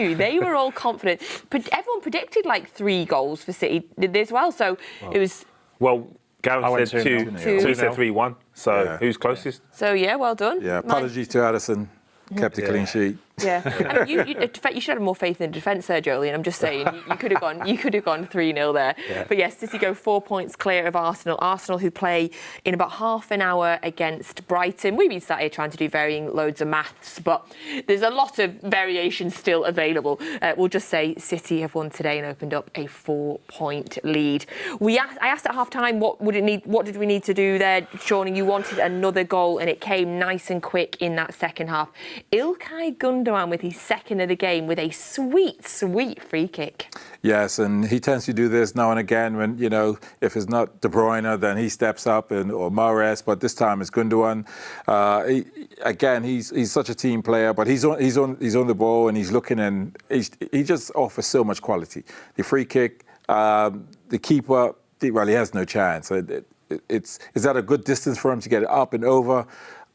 knew. They were all confident. But everyone predicted like 3 goals for City as well. So it was... Well, Gareth said 2. 2 said 3-1. So who's closest? So, yeah, well done. Yeah, apologies to Addison. Kept a clean sheet. Yeah, I mean, you should have more faith in the defence there, Joleon. I'm just saying, you could have gone 3-0 there. Yeah. But yes, City go 4 points clear of Arsenal. Arsenal, who play in about half an hour against Brighton. We've been sat here trying to do varying loads of maths, but there's a lot of variation still available. We'll just say City have won today and opened up a 4-point lead. I asked at half time what did we need to do there, Shaun? You wanted another goal, and it came nice and quick in that second half. Ilkay Gundogan with his second of the game with a sweet free kick. Yes, and he tends to do this now and again when, if it's not De Bruyne, then he steps up, or Mahrez, but this time it's Gundogan. He's such a team player, but he's on the ball and he's looking, and he just offers so much quality. The free kick, the keeper, he has no chance. It's at a good distance for him to get it up and over.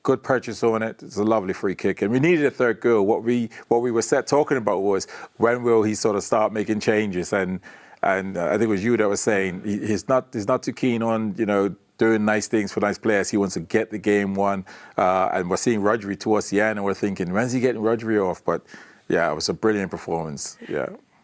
Good purchase on it. It's a lovely free kick, and we needed a third goal. What we were talking about was, when will he sort of start making changes? And I think it was you that was saying he's not too keen on doing nice things for nice players. He wants to get the game won, and we're seeing Rodri towards the end, and we're thinking, when's he getting Rodri off? But yeah, it was a brilliant performance.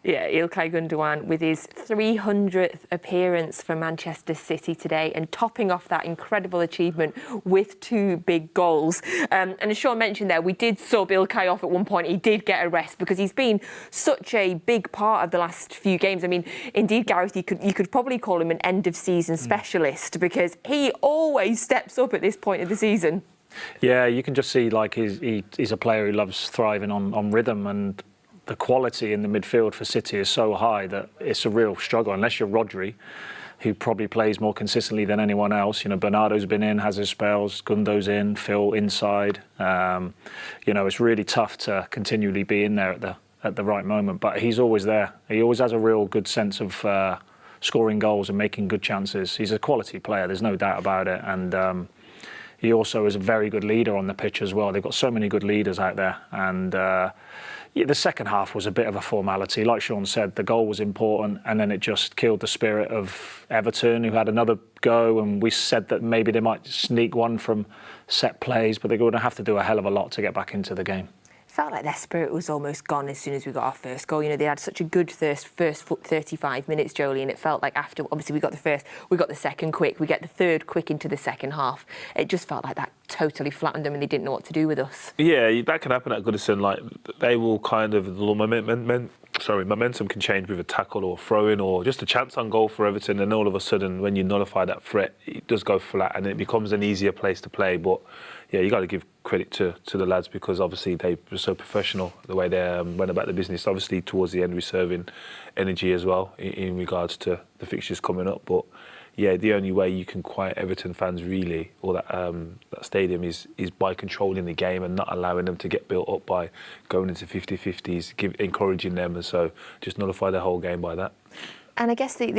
Yeah, Ilkay Gundogan with his 300th appearance for Manchester City today, and topping off that incredible achievement with 2 big goals. And as Shaun mentioned there, we did sub Ilkay off at one point. He did get a rest because he's been such a big part of the last few games. I mean, indeed, Gareth, you could probably call him an end-of-season specialist, because he always steps up at this point of the season. Yeah, you can just see he's a player who loves thriving on rhythm, and the quality in the midfield for City is so high that it's a real struggle, unless you're Rodri, who probably plays more consistently than anyone else. Bernardo's been in, has his spells, Gundo's in, Phil inside. It's really tough to continually be in there at the right moment, but he's always there. He always has a real good sense of scoring goals and making good chances. He's a quality player, there's no doubt about it, and he also is a very good leader on the pitch as well. They've got so many good leaders out there, and the second half was a bit of a formality. Like Shaun said, the goal was important, and then it just killed the spirit of Everton, who had another go, and we said that maybe they might sneak one from set plays, but they're going to have to do a hell of a lot to get back into the game. Felt like their spirit was almost gone as soon as we got our first goal. They had such a good first 35 minutes, Joleon, and it felt like after, obviously, we got the first, we got the second quick, we get the third quick into the second half. It just felt like that totally flattened them, and they didn't know what to do with us. Yeah, that can happen at Goodison. Like, they will kind of, momentum can change with a tackle or a throw-in or just a chance on goal for Everton, and all of a sudden, when you nullify that threat, it does go flat, and it becomes an easier place to play. But yeah, you got to give credit to the lads, because obviously they were so professional the way they went about the business. Obviously, towards the end, reserving energy as well in regards to the fixtures coming up. But yeah, the only way you can quiet Everton fans really, or that stadium, is by controlling the game and not allowing them to get built up by going into 50-50s, encouraging them, and so just nullify the whole game by that. And I guess again,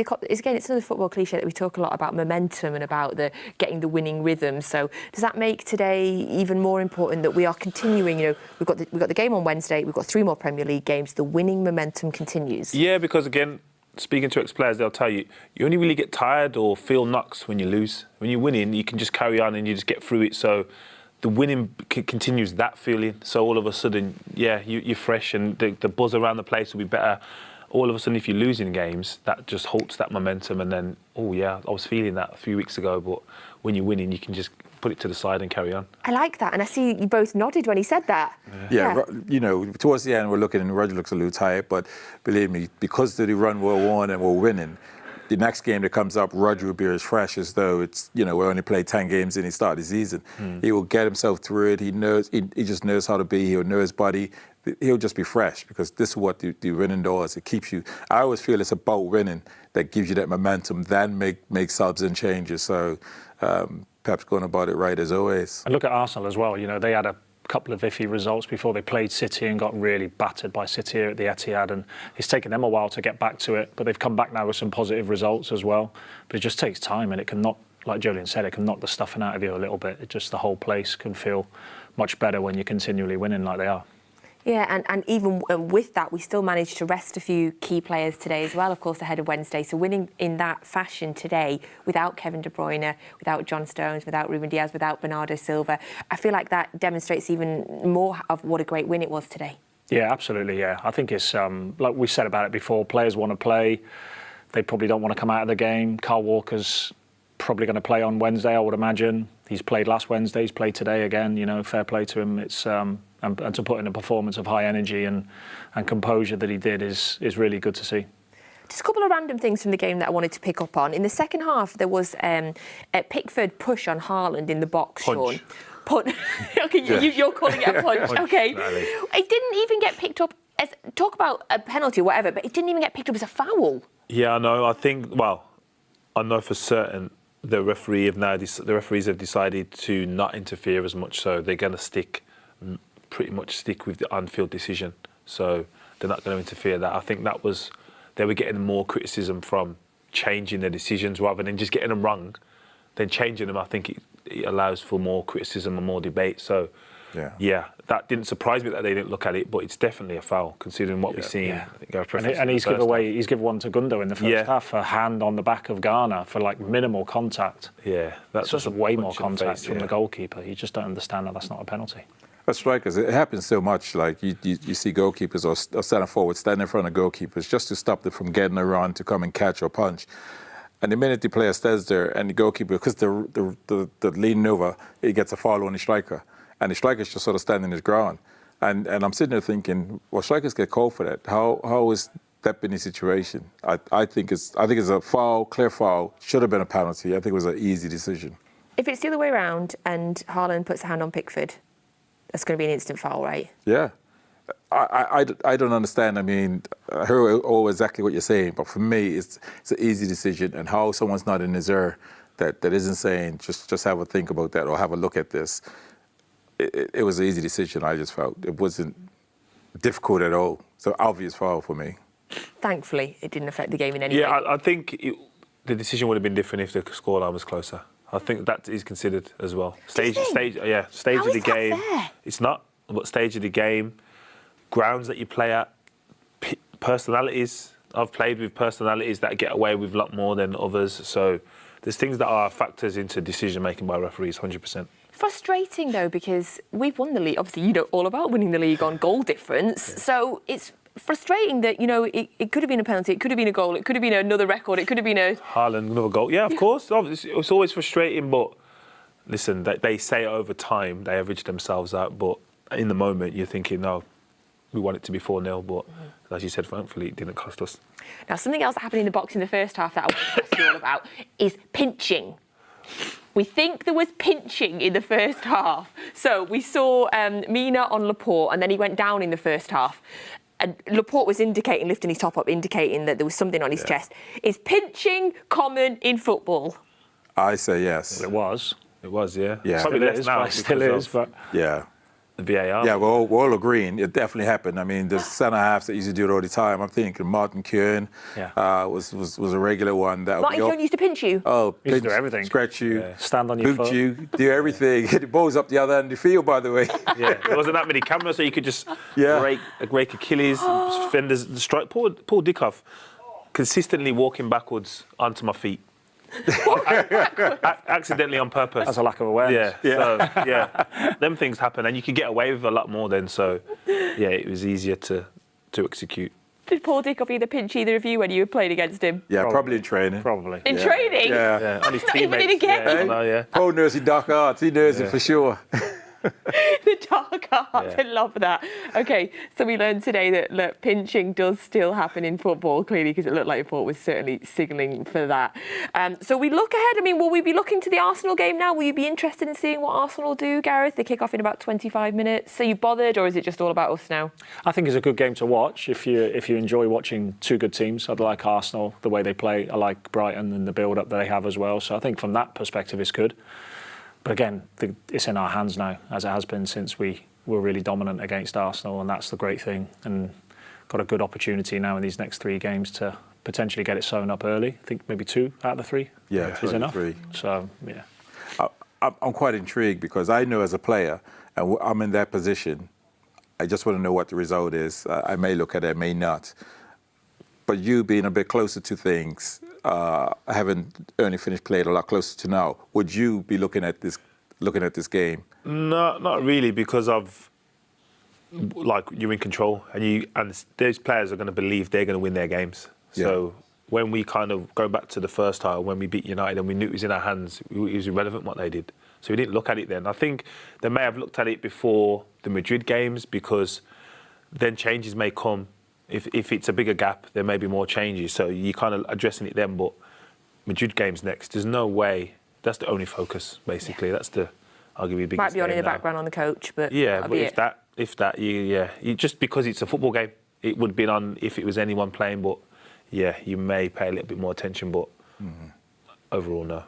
it's another football cliche that we talk a lot about momentum and about getting the winning rhythm. So does that make today even more important that we are continuing? We've got the game on Wednesday. We've got 3 more Premier League games. The winning momentum continues. Yeah, because again, speaking to ex-players, they'll tell you only really get tired or feel knocks when you lose. When you're winning, you can just carry on and you just get through it. So the winning continues that feeling. So all of a sudden, yeah, you're fresh, and the buzz around the place will be better. All of a sudden, if you're losing games, that just halts that momentum, and then, oh yeah, I was feeling that a few weeks ago, but when you're winning, you can just put it to the side and carry on. I like that, and I see you both nodded when he said that. Yeah. Towards the end, we're looking, and Roger looks a little tired, but believe me, because the run we're on and we're winning, the next game that comes up, Roger will be as fresh as though it's, we only played 10 games in the start of the season. He will get himself through it. He just knows how to be. He'll know his body. He'll just be fresh, because this is what the winning does. It keeps you. I always feel it's about winning that gives you that momentum, then make subs and changes. So Pep's going about it right as always. And look at Arsenal as well. They had a couple of iffy results before they played City and got really battered by City here at the Etihad, and it's taken them a while to get back to it, but they've come back now with some positive results as well. But it just takes time, and it can knock, like Joleon said, it can knock the stuffing out of you a little bit. The whole place can feel much better when you're continually winning like they are. Yeah, and even with that, we still managed to rest a few key players today as well, of course, ahead of Wednesday. So winning in that fashion today, without Kevin De Bruyne, without John Stones, without Ruben Diaz, without Bernardo Silva, I feel like that demonstrates even more of what a great win it was today. Yeah, absolutely, yeah. I think it's, like we said about it before, players want to play. They probably don't want to come out of the game. Kyle Walker's probably going to play on Wednesday, I would imagine. He's played last Wednesday, he's played today again, you know, fair play to him. It's and to put in a performance of high energy and composure that he did is really good to see. Just a couple of random things from the game that I wanted to pick up on. In the second half, there was a Pickford push on Haaland in the box, Punch. Sean. Okay, you're calling it a punch. Okay. It didn't even get picked up as, talk about a penalty or whatever, but it didn't even get picked up as a foul. Yeah, I know. I know for certain the referees have decided to not interfere as much, so they're going to pretty much stick with the on-field decision. So they're not going to interfere. That I think they were getting more criticism from changing their decisions rather than just getting them wrong. Then changing them, I think it allows for more criticism and more debate. So yeah, that didn't surprise me that they didn't look at it, but it's definitely a foul considering what we've seen. Yeah. And he's given one to Gundo in the first half, a hand on the back of Ghana for like minimal contact. Yeah, that's just way more contact from the goalkeeper. You just don't understand that that's not a penalty. As strikers, it happens so much. Like you see goalkeepers or centre forwards stand in front of goalkeepers just to stop them from getting around to come and catch or punch. And the minute the player stands there and the goalkeeper, because they're leaning over, he gets a foul on the striker. And the striker's just sort of standing his ground. And I'm sitting there thinking, well, strikers get called for that. How is that been the situation? I think it's a foul, clear foul. Should have been a penalty. I think it was an easy decision. If it's the other way around and Haaland puts a hand on Pickford, that's going to be an instant foul, right? Yeah. I don't understand. I mean, I heard all exactly what you're saying, but for me, it's an easy decision. And how someone's not in his ear that isn't saying, just have a think about that or have a look at this. It was an easy decision, I just felt. It wasn't difficult at all. It's an obvious foul for me. Thankfully, it didn't affect the game in any way. Yeah, I think the decision would have been different if the scoreline was closer. I think that is considered as well. Stage of the game. Fair? It's not, but stage of the game, grounds that you play at, personalities. I've played with personalities that get away with a lot more than others. So there's things that are factors into decision making by referees, 100%. Frustrating though, because we've won the league. Obviously, you know all about winning the league on goal difference. Yeah. So it's frustrating that, you know, it could have been a penalty, it could have been a goal, it could have been another record, it could have been a... Haaland, another goal. Yeah, of course. It's always frustrating, but listen, they say over time, they average themselves out, but in the moment, you're thinking, no, we want it to be 4-0, but as you said, thankfully, it didn't cost us. Now, something else that happened in the box in the first half that I want to ask you all about is pinching. We think there was pinching in the first half. So we saw Mina on Laporte, and then he went down in the first half. And Laporte was lifting his top up, indicating that there was something on his chest. Is pinching common in football? I say yes. Well, it was. It was, yeah. Probably less now. It still is, but... Yeah. The VAR. Yeah, we're all agreeing. It definitely happened. I mean, there's centre-halves that used to do it all the time. I'm thinking Martin Keown was a regular one. Martin Keown used to pinch you? Oh, he used to do everything. Scratch you. Yeah. Stand on your foot. You, do everything. Hit the balls up the other end of the field, by the way. Yeah, there wasn't that many cameras, so you could just break Achilles, fenders, strike. Poor Dickoff, consistently walking backwards onto my feet. Accidentally on purpose. That's a lack of awareness. So, them things happen, and you can get away with a lot more then. So, yeah, it was easier to execute. Did Paul Dickoff either pinch either of you when you played against him? Yeah, probably in training. Probably. In training? Yeah. On his Not teammates. even in a game. Yeah. Paul knows his dark arts. He knows it for sure. The dark arts, I love that. Okay, so we learned today that pinching does still happen in football, clearly, because it looked like Laporte was certainly signalling for that. So we look ahead. I mean, will we be looking to the Arsenal game now? Will you be interested in seeing what Arsenal do, Gareth? They kick off in about 25 minutes. Are you bothered, or is it just all about us now? I think it's a good game to watch if you enjoy watching two good teams. I like Arsenal, the way they play. I like Brighton and the build-up that they have as well. So I think from that perspective, it's good. But again, it's in our hands now, as it has been since we were really dominant against Arsenal, and that's the great thing. And got a good opportunity now in these next 3 games to potentially get it sewn up early. I think maybe 2 out of the 3 is enough. 3. So, yeah. I'm quite intrigued because I know as a player, and I'm in that position, I just want to know what the result is. I may look at it, I may not. But you being a bit closer to things, having only finished played a lot closer to now, would you be looking at this game? No, not really, because of you're in control, and those players are going to believe they're going to win their games. So when we kind of go back to the first title, when we beat United and we knew it was in our hands, it was irrelevant what they did. So we didn't look at it then. I think they may have looked at it before the Madrid games, because then changes may come. If it's a bigger gap, there may be more changes. So you're kind of addressing it then. But Madrid games next, there's no way. That's the only focus, basically. That's the arguably biggest. Might be on in the now. background on the coach, but yeah. But if that, you just because it's a football game, it would be on if it was anyone playing. But yeah, you may pay a little bit more attention. But overall, no.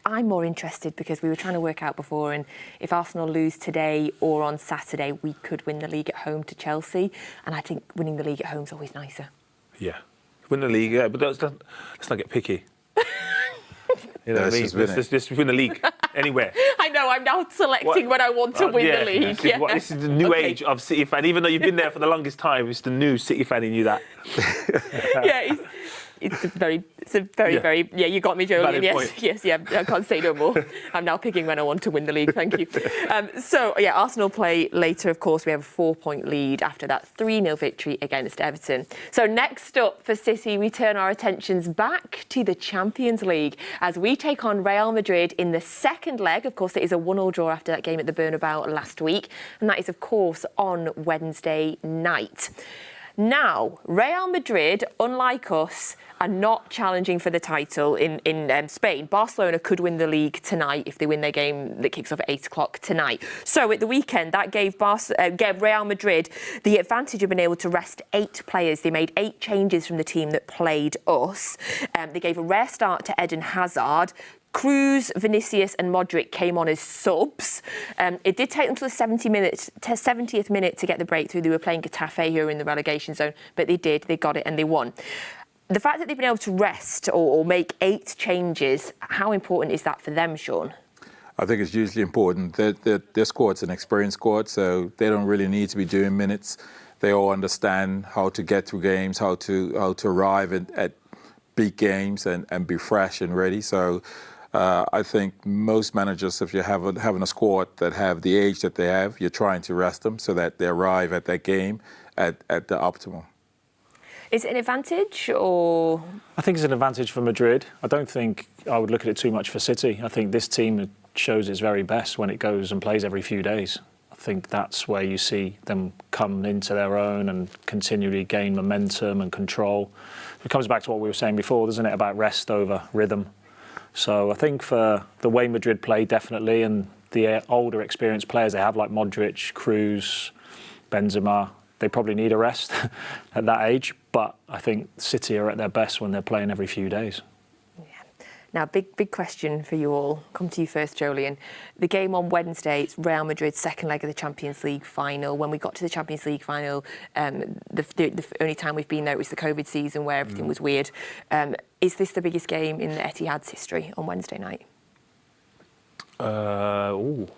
I'm more interested because we were trying to work out before, and if Arsenal lose today or on Saturday, we could win the league at home to Chelsea, and I think winning the league at home is always nicer. Yeah, win the league, yeah, but let's not get picky. You know what I mean? Let's just win the league anywhere. I know, I'm now selecting when I want to win the league. This is the new age of City fan. Even though you've been there for the longest time, it's the new City fan in you that. It's a very, you got me, Joleon. Yes, I can't say no more. I'm now picking when I want to win the league, thank you. Arsenal play later, of course. We have a 4-point lead after that 3-0 victory against Everton. So next up for City, we turn our attentions back to the Champions League as we take on Real Madrid in the second leg. Of course, it is a 1-1 draw after that game at the Bernabeu last week, and that is, of course, on Wednesday night. Now, Real Madrid, unlike us, are not challenging for the title in Spain. Barcelona could win the league tonight if they win their game that kicks off at 8 o'clock tonight. So at the weekend, that gave Real Madrid the advantage of being able to rest 8 players. They made 8 changes from the team that played us. They gave a rare start to Eden Hazard. Cruz, Vinicius and Modric came on as subs. It did take them to the 70th minute to get the breakthrough. They were playing Getafe, who were in the relegation zone, but they got it and they won. The fact that they've been able to rest or make 8 changes, how important is that for them, Shaun? I think it's hugely important. Their squad's an experienced squad, so they don't really need to be doing minutes. They all understand how to get through games, how to arrive at big games and be fresh and ready. So I think most managers, if you're having a squad that have the age that they have, you're trying to rest them so that they arrive at that game at the optimum. Is it an advantage or...? I think it's an advantage for Madrid. I don't think I would look at it too much for City. I think this team shows its very best when it goes and plays every few days. I think that's where you see them come into their own and continually gain momentum and control. It comes back to what we were saying before, doesn't it, about rest over rhythm. So I think for the way Madrid play, definitely, and the older experienced players they have, like Modric, Cruz, Benzema, they probably need a rest at that age. But I think City are at their best when they're playing every few days. Yeah. Now, big question for you all. Come to you first, Joleon. The game on Wednesday, it's Real Madrid's second leg of the Champions League final. When we got to the Champions League final, the only time we've been there, it was the COVID season where everything was weird. Is this the biggest game in the Etihad's history on Wednesday night? Ooh.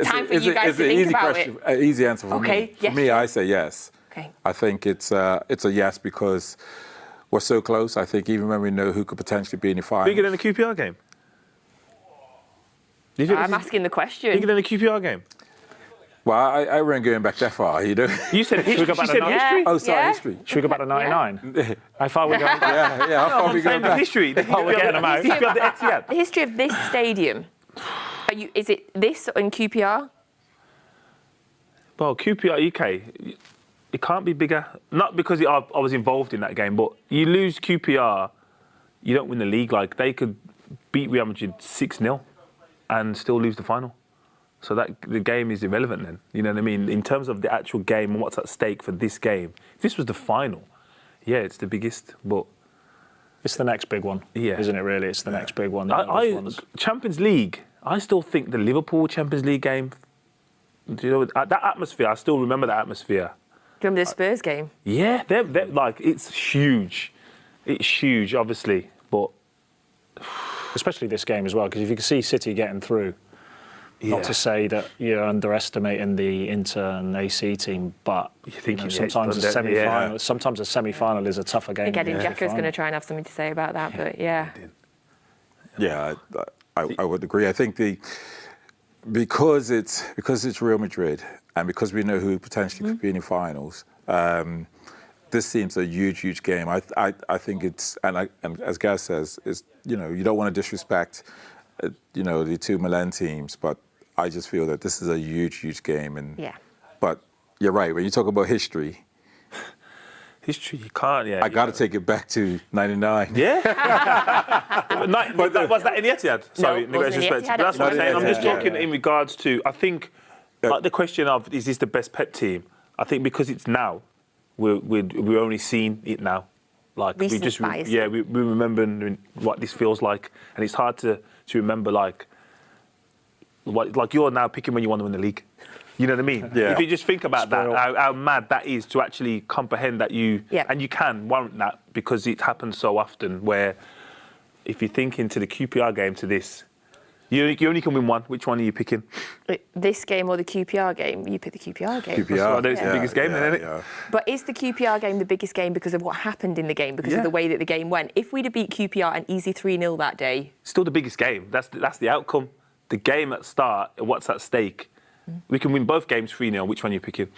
Time for you guys to think about it. An easy answer for me. Yes. For me, I say yes. Okay. I think it's a yes because we're so close. I think even when we know who could potentially be in the final. Bigger than the QPR game? I'm asking the question. Bigger than the QPR game? Well, I wasn't going back that far, you know. You said history. history. Oh, sorry, history. Should we go back to 99? How far are we going back? Yeah, how far are we going back? History. We're getting them out. The history of this stadium. Is it this in QPR? Well, QPR UK, it can't be bigger. Not because I was involved in that game, but you lose QPR, you don't win the league. Like, they could beat Real Madrid 6-0 and still lose the final. So that the game is irrelevant then. You know what I mean? In terms of the actual game and what's at stake for this game, if this was the final, yeah, it's the biggest, but... It's the next big one, isn't it, really? It's the next big one. Champions League, I still think the Liverpool Champions League game, you know, that atmosphere, I still remember that atmosphere. Do you remember the Spurs game? Yeah, they're like, it's huge. It's huge, obviously, but... Especially this game as well, because if you can see City getting through, Not to say that you're underestimating the Inter and AC team, but sometimes a semi-final. Sometimes a semi-final is a tougher game. I think Eddie Dzeka's going to try and have something to say about that, but I would agree. I think because it's Real Madrid and because we know who potentially could be in the finals. This seems a huge game. I think it's and as Gareth says, it's you don't want to disrespect the two Milan teams, but I just feel that this is a huge game. But you're right when you talk about history. History, you can't. Yeah, I got to take it back to '99. Yeah, but was that in the Etihad? Sorry, no, but that's what I'm saying. I'm just talking in regards to. I think the question of is this the best pet team? I think because it's now. We're only seeing it now, like recent we remember what this feels like, and it's hard to remember like you're now picking when you want to win the league. You know what I mean? Yeah. If you just think about that, how mad that is to actually comprehend that and you can warrant that because it happens so often. Where if you think into the QPR game to this. You only can win one. Which one are you picking? This game or the QPR game? You pick the QPR game. QPR, it's the biggest game, then, isn't it? Yeah. But is the QPR game the biggest game because of what happened in the game, because of the way that the game went? If we'd have beat QPR an easy 3-0 that day... Still the biggest game. That's the outcome. The game at start, what's at stake. We can win both games 3-0. Which one are you picking?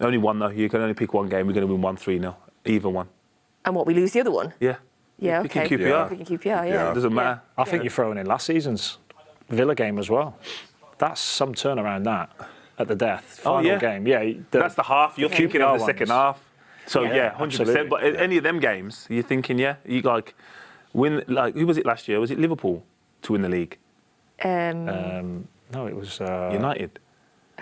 Only one, though. You can only pick one game. We're going to win 1-3-0. Either one. And what, we lose the other one? Yeah. Yeah, okay. Picking QPR. Picking QPR, yeah. It doesn't matter. I think you're throwing in last season's Villa game as well. That's some turnaround that at the death final game. Yeah, that's the half. You're thinking of the second half. So 100%. Absolutely. But any of them games, you're thinking, you like win. Like who was it last year? Was it Liverpool to win the league? No, it was United.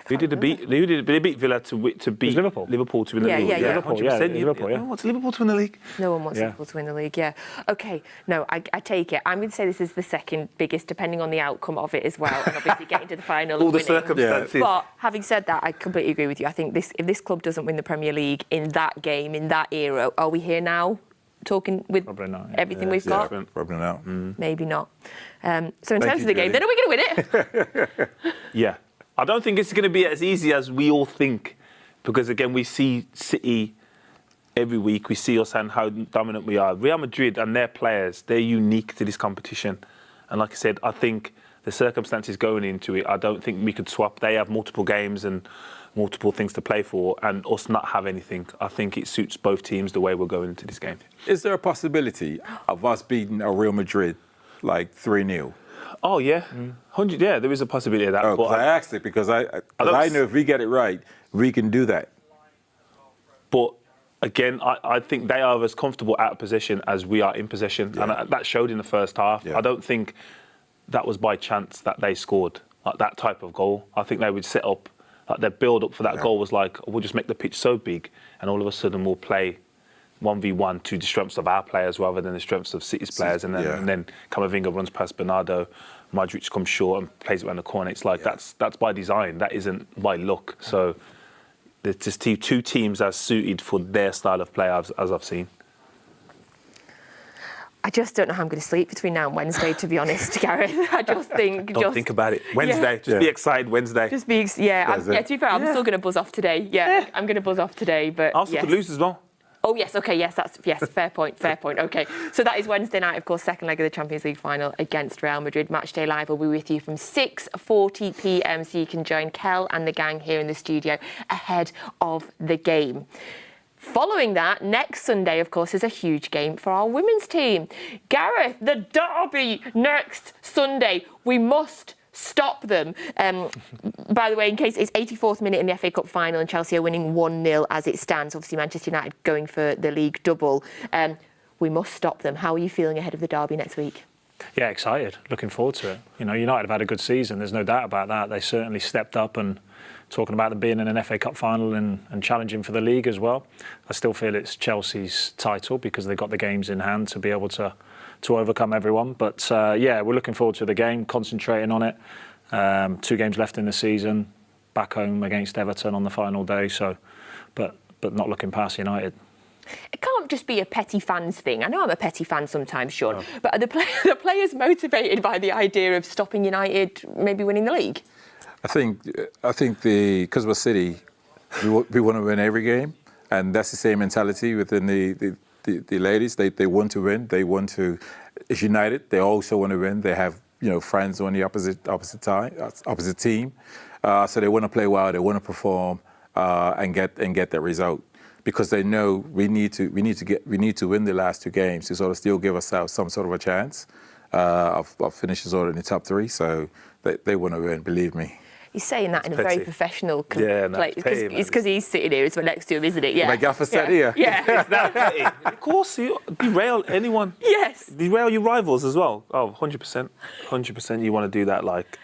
Who did they beat Villa to beat Liverpool to win the league? Yeah, 100%. Liverpool. No one wants Liverpool to win the league. No one wants Liverpool to win the league, yeah. Okay, no, I take it. I'm going to say this is the second biggest, depending on the outcome of it as well, and obviously getting to the final. All the winning. circumstances. But having said that, I completely agree with you. I think if this club doesn't win the Premier League in that game, in that era, are we here now talking with everything we've got? Probably not. Maybe not. So in terms of the game, then are we going to win it? Yeah. I don't think it's going to be as easy as we all think, because again we see City every week. We see us and how dominant we are. Real Madrid and their players, they're unique to this competition, and like I said, I think the circumstances going into it, I don't think we could swap. They have multiple games and multiple things to play for, and us not have anything. I think it suits both teams the way we're going into this game. Is there a possibility of us beating a Real Madrid like 3-0? Oh yeah, 100. Yeah, there is a possibility of that. Oh, but I asked it because I know if we get it right, we can do that. But again, I think they are as comfortable out of possession as we are in possession, and that showed in the first half. I don't think that was by chance that they scored like that type of goal. I think they would set up, like their build up for that goal was like, we'll just make the pitch so big, and all of a sudden we'll play 1v1 to the strengths of our players rather than the strengths of City's players, and then Camavinga runs past Bernardo, Modric comes short and plays it around the corner. It's like that's by design. That isn't by luck. So there's just two teams as suited for their style of play as I've seen. I just don't know how I'm going to sleep between now and Wednesday, to be honest, Gareth. I just think... Don't think about it. Wednesday. Just be excited Wednesday. Just be... to be fair, I'm still going to buzz off today. I'm going to buzz off today, but... Arsenal could lose as well. Oh, yes, OK, yes, fair point, OK. So that is Wednesday night, of course, second leg of the Champions League final against Real Madrid. Matchday Live will be with you from 6:40 p.m, so you can join Kel and the gang here in the studio ahead of the game. Following that, next Sunday, of course, is a huge game for our women's team. Gareth, the derby next Sunday. We must stop them. By the way, in case it's 84th minute in the FA Cup final and Chelsea are winning 1-0 as it stands. Obviously, Manchester United going for the league double. We must stop them. How are you feeling ahead of the derby next week? Yeah, excited. Looking forward to it. You know, United have had a good season. There's no doubt about that. They certainly stepped up, and talking about them being in an FA Cup final and challenging for the league as well. I still feel it's Chelsea's title because they've got the games in hand to be able to overcome everyone. But we're looking forward to the game, concentrating on it. 2 games left in the season, back home against Everton on the final day. So, but not looking past United. It can't just be a petty fans thing. I know I'm a petty fan sometimes, Shaun, but are the players motivated by the idea of stopping United maybe winning the league? I think because we're City, we want to win every game, and that's the same mentality within the ladies. They want to win. They want to. It's United. They also want to win. They have friends on the opposite team, so they want to play well. They want to perform and get that result. Because they know we need to win the last 2 games to sort of still give ourselves some sort of a chance of finishing sort of in the top 3. So they want to win, believe me. He's saying that in a very professional place. It's because he's sitting here, it's next to him, isn't it? Yeah. My gaffer sat here. Yeah. It's that petty. Of course, you derail anyone. Yes. Derail your rivals as well. Oh, 100%. 100% you want to do that, like,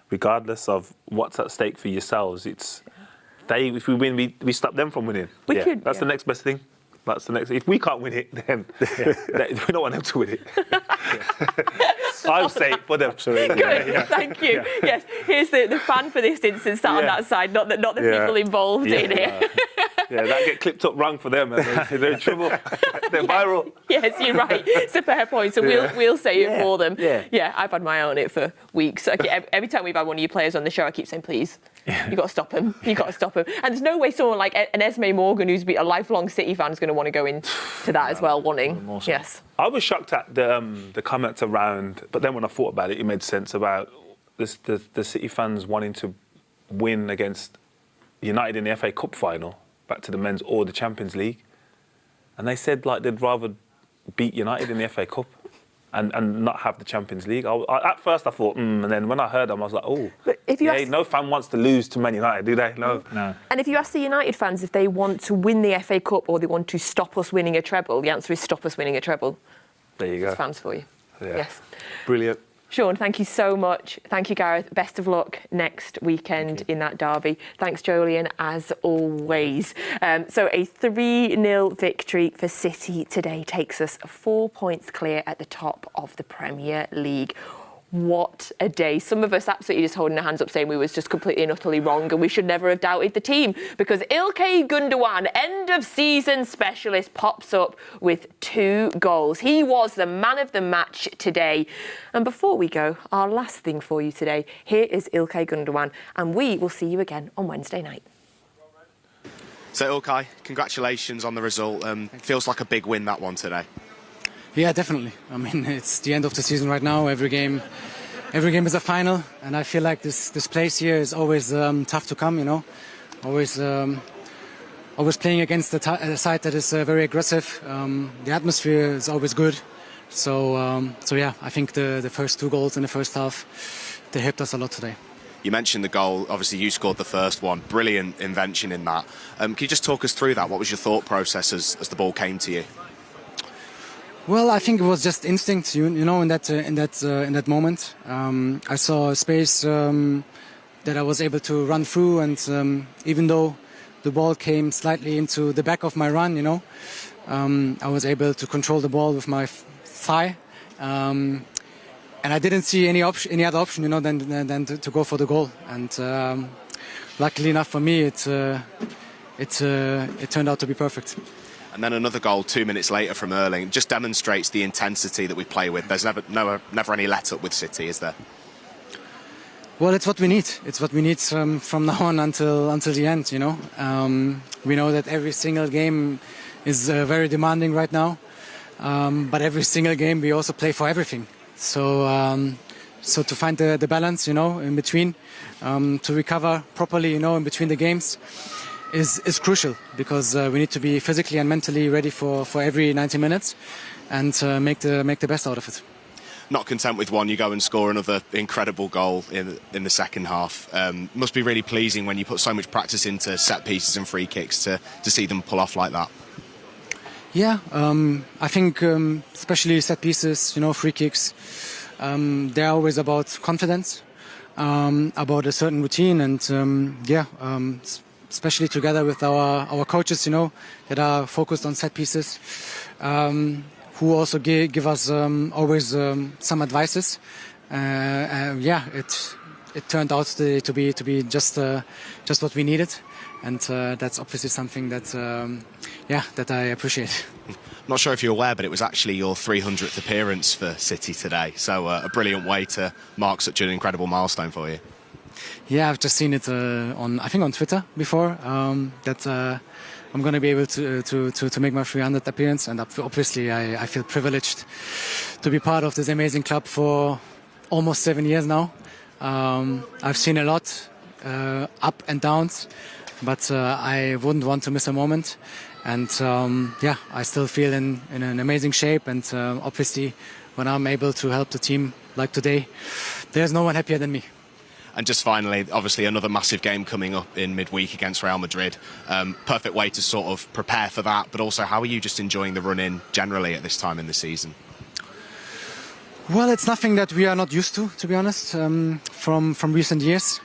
regardless of what's at stake for yourselves. If we win, we stop them from winning. That's the next best thing. That's the next. If we can't win it, then we don't want them to win it. I would say for them. Absolutely. Good. Thank you. Yes. Here's the fan for this instance sat on that side, not the people involved in it. Yeah, that get clipped up wrong for them, and they're in trouble. They're viral. Yes, you're right. It's a fair point. So we'll say it for them. Yeah, I've had my eye on it for weeks. Every time we've had one of your players on the show, I keep saying, please. You've got to stop him. You've got to stop him. And there's no way someone like an Esme Morgan, who's been a lifelong City fan, is going to want to go into that as well, wanting. Yes. I was shocked at the comments around, but then when I thought about it, it made sense about the City fans wanting to win against United in the FA Cup final, back to the men's or the Champions League. And they said like they'd rather beat United in the FA Cup and not have the Champions League. At first I thought, and then when I heard them, I was like, but if you no fan wants to lose to Man United, do they? No. And if you ask the United fans if they want to win the FA Cup or they want to stop us winning a treble, the answer is stop us winning a treble. There you go. It's fans for you. Yeah. Yes. Brilliant. Shaun, thank you so much. Thank you, Gareth. Best of luck next weekend in that derby. Thanks, Joleon, as always. So a 3-0 victory for City today takes us 4 points clear at the top of the Premier League. What a day. Some of us absolutely just holding our hands up saying we was just completely and utterly wrong and we should never have doubted the team because Ilkay Gundogan, end of season specialist, pops up with 2 goals. He was the man of the match today. And before we go, our last thing for you today, here is Ilkay Gundogan and we will see you again on Wednesday night. So Ilkay, congratulations on the result. Feels like a big win, that one today. Yeah, definitely. I mean, it's the end of the season right now. Every game is a final, and I feel like this place here is always tough to come. Always playing against the side that is very aggressive. The atmosphere is always good. So yeah, I think the first 2 goals in the first half, they helped us a lot today. You mentioned the goal. Obviously, you scored the first one. Brilliant invention in that. Can you just talk us through that? What was your thought process as the ball came to you? Well, I think it was just instinct, in that moment. I saw a space that I was able to run through, and even though the ball came slightly into the back of my run, I was able to control the ball with my thigh, and I didn't see any other option, than to go for the goal. And luckily enough for me, it turned out to be perfect. And then another goal 2 minutes later from Erling. Just demonstrates the intensity that we play with. There's never any let up with City, is there? Well, it's what we need. It's what we need from now on until the end. We know that every single game is very demanding right now, but every single game we also play for everything. So to find the balance, in between, to recover properly, in between the games. Is crucial because we need to be physically and mentally ready for every 90 minutes and make the best out of it. Not content with one, you go and score another incredible goal in the second half. Must be really pleasing when you put so much practice into set pieces and free kicks to see them pull off like that. Yeah, I think especially set pieces, free kicks, they're always about confidence, about a certain routine, and especially together with our coaches, that are focused on set pieces, who also give us always some advices. It turned out to be just what we needed, and that's obviously something that that I appreciate. I'm not sure if you're aware, but it was actually your 300th appearance for City today. So a brilliant way to mark such an incredible milestone for you. Yeah, I've just seen it on Twitter before that I'm going to be able to make my 300th appearance, and obviously I feel privileged to be part of this amazing club for almost 7 years now. I've seen a lot, up and downs, but I wouldn't want to miss a moment. And I still feel in an amazing shape, and obviously when I'm able to help the team like today, there's no one happier than me. And just finally, obviously another massive game coming up in midweek against Real Madrid. Perfect way to sort of prepare for that, but also how are you just enjoying the run-in generally at this time in the season? Well, it's nothing that we are not used to be honest, from recent years.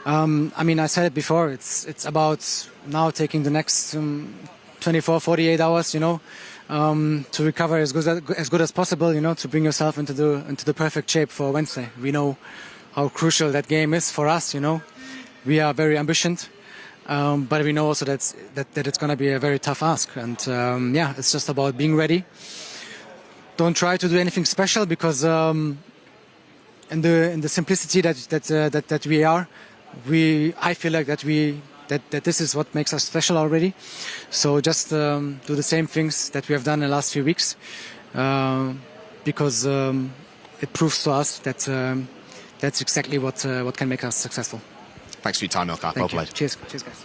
I said it before, it's about now taking the next 24, 48 hours, to recover as good as possible, to bring yourself into the perfect shape for Wednesday. We know how crucial that game is for us, We are very ambitious, but we know also that it's going to be a very tough ask. And it's just about being ready. Don't try to do anything special because in the simplicity that we are, I feel like that this is what makes us special already. So just do the same things that we have done in the last few weeks, because it proves to us that that's exactly what can make us successful. Thanks for your time, Elka. Well played. Cheers, guys.